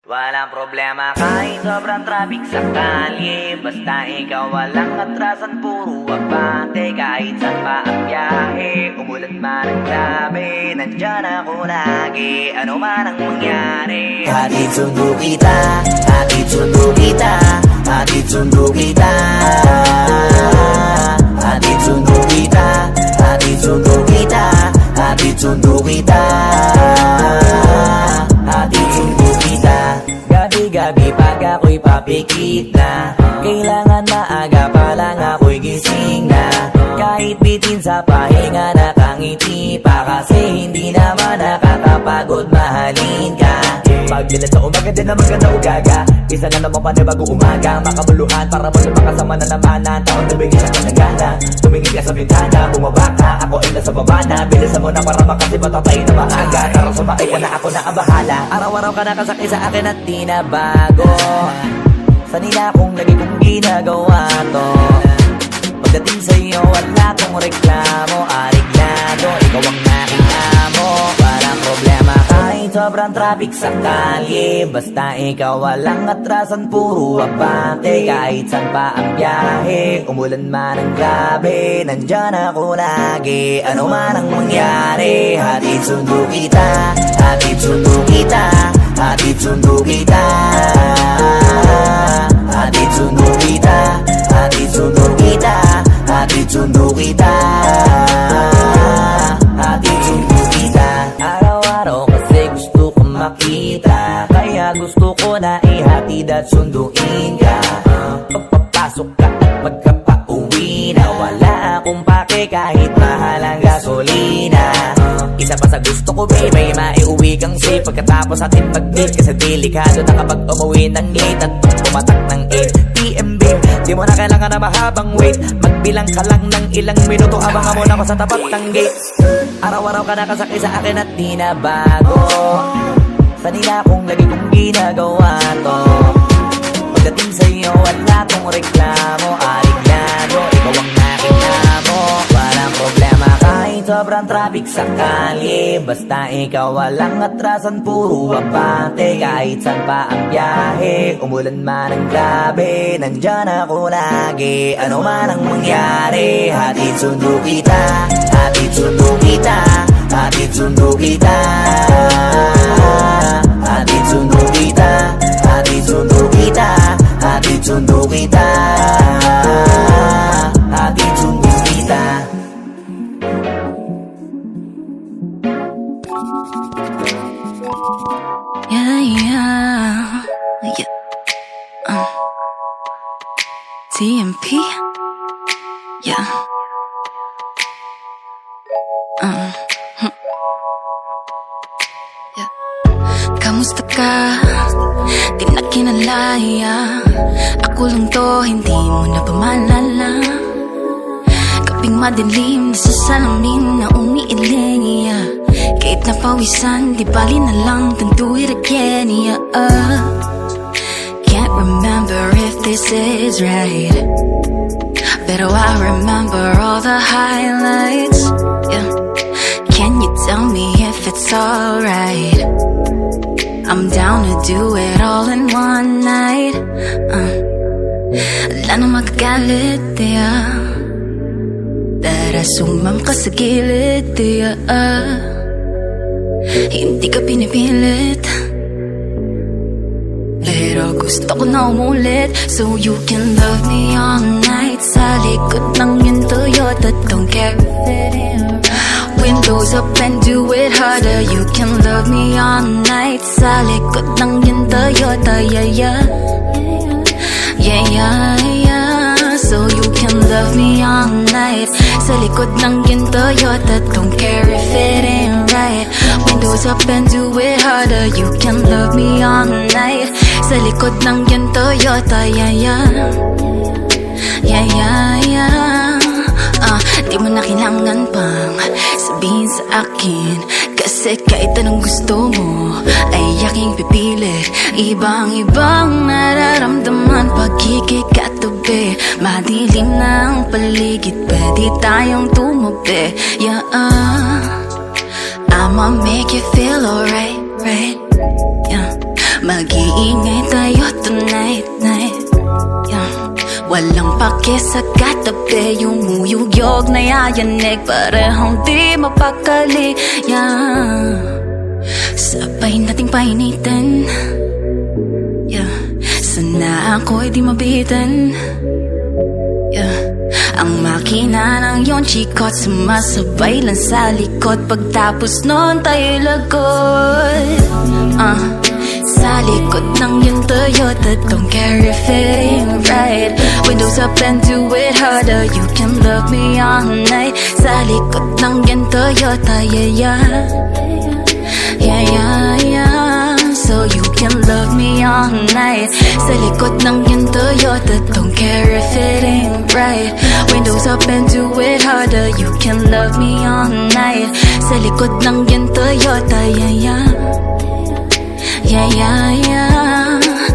Walang problema kahit sobrang traffic sa kalye, basta ikaw walang atrasan, puro abante. Kahit saan pa ang biyahe, umulan man ang grabe, nandyan ako lagi, ano man ang mangyari. Hatid sundo kita, hatid sundo kita, hatid sundo kita, hatid sundo kita, hatid sundo kita, hatid sundo kita, hatid sundo kita. Gabi-gabi pag ako'y papikit na, kailangan maaga pa lang ako'y gising na. Kahit bitin sa pahinga nakangiti pa, kasi hindi naman nakakapagod mahalin ka. Pagdilat sa umaga din na maganda ugaga, isa na naman panibago umaga, makabuluhan para mo makasama na naman ang taon na bigyan sa kanagana. Tumingin ka sa bintana, bumaba ka, ako ay nasa baba na, bilisan mo na para makasi matatay na maaga. Tara sumakay ka na, ako na ang bahala. Araw-araw ka nakasakay sa akin at di na bago, sanila kong lagi kong ginagawa to. Pagdating sa'yo wala kong reklamo, ariglado, ikaw ang nakita mo. Walang problema kahit sobrang traffic sa kalye, basta ikaw walang atrasan, puro abante. Kahit saan pa ang biyahe, umulan man ang grabe, nandyan ako lagi, ano man ang mangyari. Hatid sundo kita, hatid sundo kita, hatid sundo kita, hatid sundo kita, hatid sundo kita, hatid sundo kita, hatid sundo kita. Araw-araw kasi gusto ko makita, kaya gusto ko na ihatid at sunduin ka. Pagpapasok ka at pagkapauwi na, wala akong pake kahit mahal ang gasolina. Isa pa sa gusto ko baby, maiuwi kang safe pagkatapos ating mag-date, kasi delikado na kapag umuwi ng late at pumatak ng 8 PM babe. Di mo na kailangan na mahabang wait, magbilang ka lang ng ilang minuto, abangan mo na ako sa tapat ng gate. Araw-araw ka nakasakay sa akin at di na bago, sanila kong lagi kong ginagawa to. Pagdating sa'yo wala kong reklamo, ariglado, ikaw ang nakita mo. Walang problema kahit sobrang traffic sa kalye, basta ikaw walang atrasan, puro abante. Kahit saan pa ang biyahe, umulan man ang grabe, nandyan ako lagi, ano man ang mangyari. Hatid sundo kita, hatid sundo kita, hatid sundo kita, hatid sundo kita, hatid sundo kita, hatid sundo kita, hatid sundo kita. Yeah, yeah, yeah. TMP, yeah. Yeah. Kamusta ka? Di na kinalaya, ako lang to, hindi mo na ba malala? Kaping madilim sa salamin na umiiling, yeah. Kahit napawisan, di bali na lang, don't do it again, yeah. Can't remember if this is right, pero I remember all the highlights, yeah. Can you tell me if it's alright? I'm down to do it all in one night. Wala nang magagalit, yeah. Tara sumam ka sa gilid, yeah. Hindi ka pinipilit, pero gusto ko na umulit. So you can love me all night, sa likod ng yung Toyota, don't care if it ain't. Windows up and do it harder. You can love me all night, sa likod ng yung Toyota, yeah, yeah. Yeah, yeah, yeah. So you can love me all night, sa likod ng yung Toyota, don't care if it ain't right. Windows up and do it harder. You can love me all night, sa likod ng yung Toyota, yeah, yeah. Yeah, yeah, yeah. Di mo na kailangan pang sabihin sa akin, kasi kahit anong gusto mo ay aking pipilit. Ibang-ibang nararamdaman pag ikikatabi, madilim na ang paligid, pwede tayong tumabi, yeah. I'ma make you feel alright, right, yeah. Mag-iingay tayo tonight, night. Yeah. Walang pake sa katabi, yumuyugyog na yayanig, parehong di mapakali. Yeah. Sabay nating painitin. Yeah. Sana ako'y di mabitin. Yeah. Ang makina ng iyong chikot sumasabay lang sa likod, pagtapos nun tayo lagod. Sa likod ng iyong Toyota, don't care if it ain't right. Windows up and do it harder, you can love me all night. Sa likod ng iyong Toyota, yeah, yeah. Yeah, yeah, yeah. So you can love me all night. Sa likod ng iyong Toyota, don't care if it ain't right. Windows up and do it harder, you can love me all night. Sa likod ng iyong Toyota, yeah, yeah. Yeah, yeah, yeah.